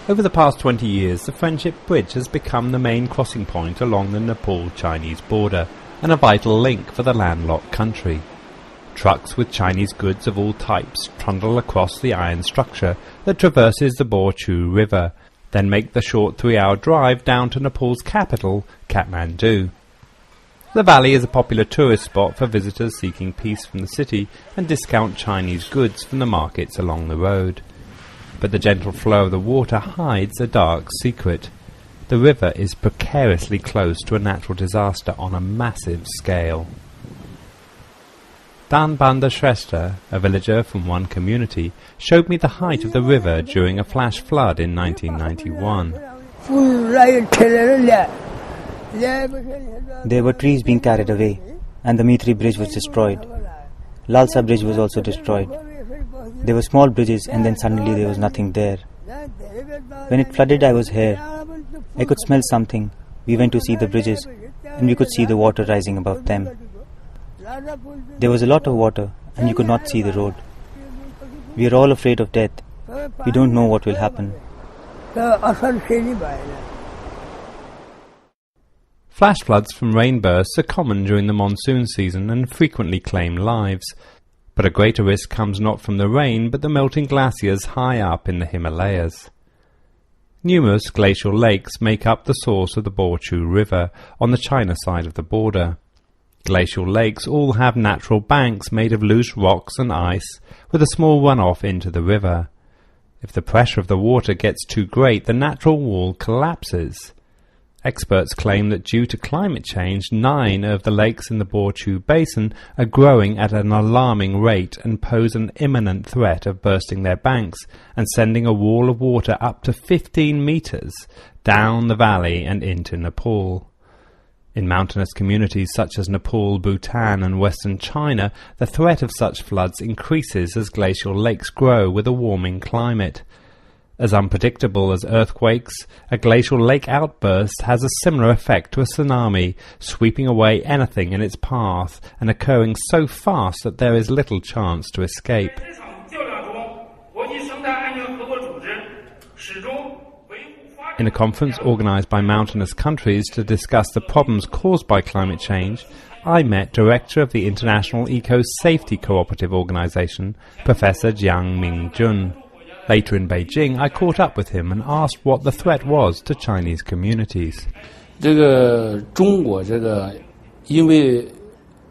Over the past 20 years, the Friendship Bridge has become the main crossing point along the Nepal-Chinese border and a vital link for the landlocked country. Trucks with Chinese goods of all types trundle across the iron structure that traverses the Boqu River, then make the short 3-hour drive down to Nepal's capital, Kathmandu. The valley is a popular tourist spot for visitors seeking peace from the city and discount Chinese goods from the markets along the road. But the gentle flow of the water hides a dark secret. The river is precariously close to a natural disaster on a massive scale. Dan Banda Shrestha, a villager from one community, showed me the height of the river during a flash flood in 1991. There were trees being carried away, and the Mitri bridge was destroyed. Lalsa bridge was also destroyed. There were small bridges, and then suddenly there was nothing there. When it flooded, I was here. I could smell something. We went to see the bridges, and we could see the water rising above them. There was a lot of water, and you could not see the road. We are all afraid of death. We don't know what will happen. Flash floods from rainbursts are common during the monsoon season and frequently claim lives. But a greater risk comes not from the rain, but the melting glaciers high up in the Himalayas. Numerous glacial lakes make up the source of the Boqu River on the China side of the border. Glacial lakes all have natural banks made of loose rocks and ice, with a small runoff into the river. If the pressure of the water gets too great, the natural wall collapses. Experts claim that due to climate change, 9 of the lakes in the Boqu Basin are growing at an alarming rate and pose an imminent threat of bursting their banks and sending a wall of water up to 15 meters down the valley and into Nepal. In mountainous communities such as Nepal, Bhutan and western China, the threat of such floods increases as glacial lakes grow with a warming climate. As unpredictable as earthquakes, a glacial lake outburst has a similar effect to a tsunami, sweeping away anything in its path and occurring so fast that there is little chance to escape. In a conference organised by mountainous countries to discuss the problems caused by climate change, I met Director of the International Eco-Safety Cooperative Organisation, Professor Jiang Mingjun. Later in Beijing, I caught up with him and asked what the threat was to Chinese communities. 这个中国这个因为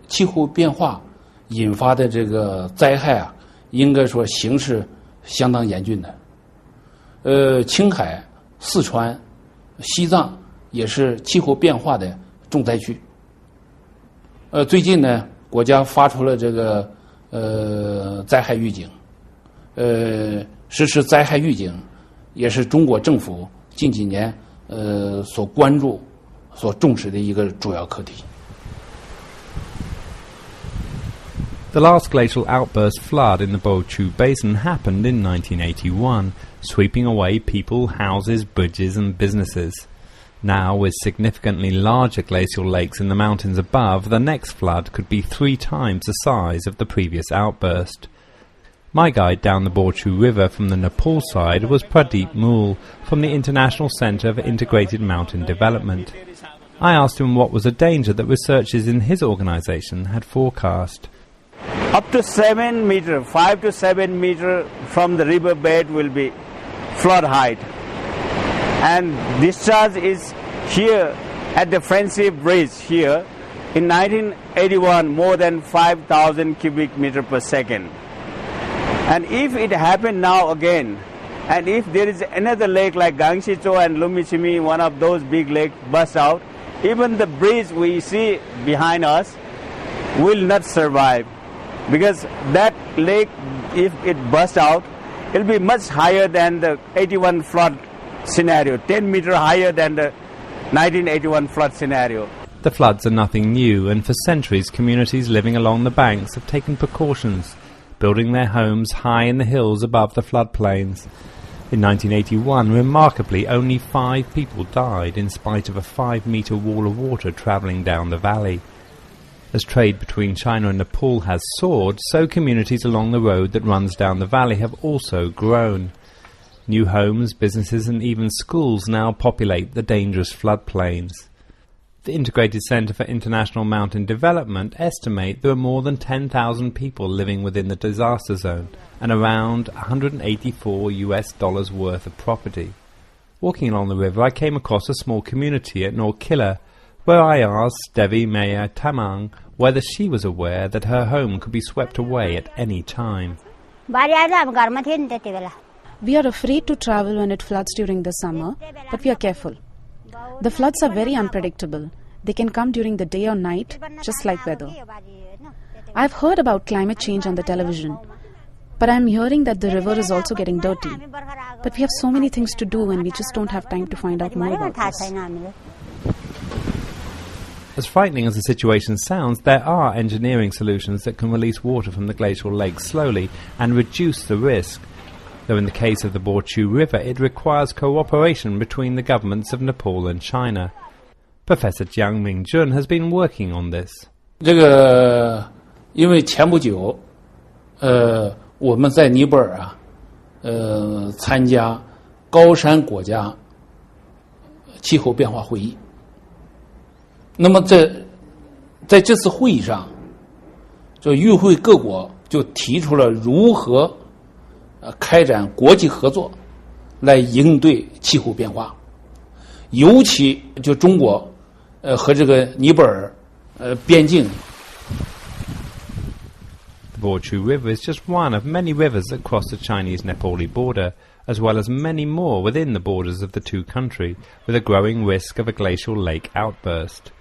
气候变化引发的这个灾害啊，应该说形势相当严峻的。青海、四川、西藏也是气候变化的重灾区。最近呢，国家发出了这个灾害预警，实施灾害预警也是中国政府近几年所关注、所重视的一个主要课题。The last glacial outburst flood in the Boqu Basin happened in 1981, sweeping away people, houses, bridges and businesses. Now, with significantly larger glacial lakes in the mountains above, the next flood could be 3 times the size of the previous outburst. My guide down the Boqu River from the Nepal side was Pradeep Mool from the International Centre for Integrated Mountain Development. I asked him what was the danger that researchers in his organisation had forecast. Up to 7 meter, 5 to 7 meter from the river bed will be flood height. And discharge is here at the Friendship Bridge here. In 1981, more than 5,000 cubic meter per second. And if it happened now again, and if there is another lake like Gangshicho and Lumichimi, one of those big lakes burst out, even the bridge we see behind us will not survive. Because that lake, if it bursts out, it will be much higher than the 81 flood scenario, 10 meters higher than the 1981 flood scenario. The floods are nothing new, and for centuries communities living along the banks have taken precautions, building their homes high in the hills above the floodplains. In 1981, remarkably, only 5 people died in spite of a 5-meter wall of water travelling down the valley. As trade between China and Nepal has soared, so communities along the road that runs down the valley have also grown. New homes, businesses and even schools now populate the dangerous floodplains. The Integrated Center for International Mountain Development estimate there are more than 10,000 people living within the disaster zone and around $184 worth of property. Walking along the river, I came across a small community at Norkilla, where I asked Devi Maya Tamang whether she was aware that her home could be swept away at any time. We are afraid to travel when it floods during the summer, but we are careful. The floods are very unpredictable. They can come during the day or night, just like weather. I've heard about climate change on the television, but I'm hearing that the river is also getting dirty. But we have so many things to do and we just don't have time to find out more about this. As frightening as the situation sounds, there are engineering solutions that can release water from the glacial lake slowly and reduce the risk. Though in the case of the Boqu River, it requires cooperation between the governments of Nepal and China. Professor Jiang Mingjun has been working on this. 因为前不久，我们在尼泊尔参加高山国家气候变化会议。那么在这次会议上，就与会各国就提出了如何开展国际合作来应对气候变化，尤其就中国和这个尼泊尔边境。The Boqu River is just one of many rivers that cross the Chinese-Nepali border, as well as many more within the borders of the two countries, with a growing risk of a glacial lake outburst.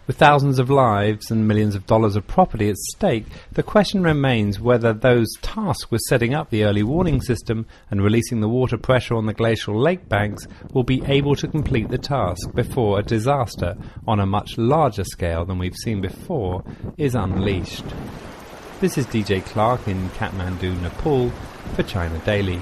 With thousands of lives and millions of dollars of property at stake, the question remains whether those tasked with setting up the early warning system and releasing the water pressure on the glacial lake banks will be able to complete the task before a disaster on a much larger scale than we've seen before is unleashed. This is DJ Clark in Kathmandu, Nepal for China Daily.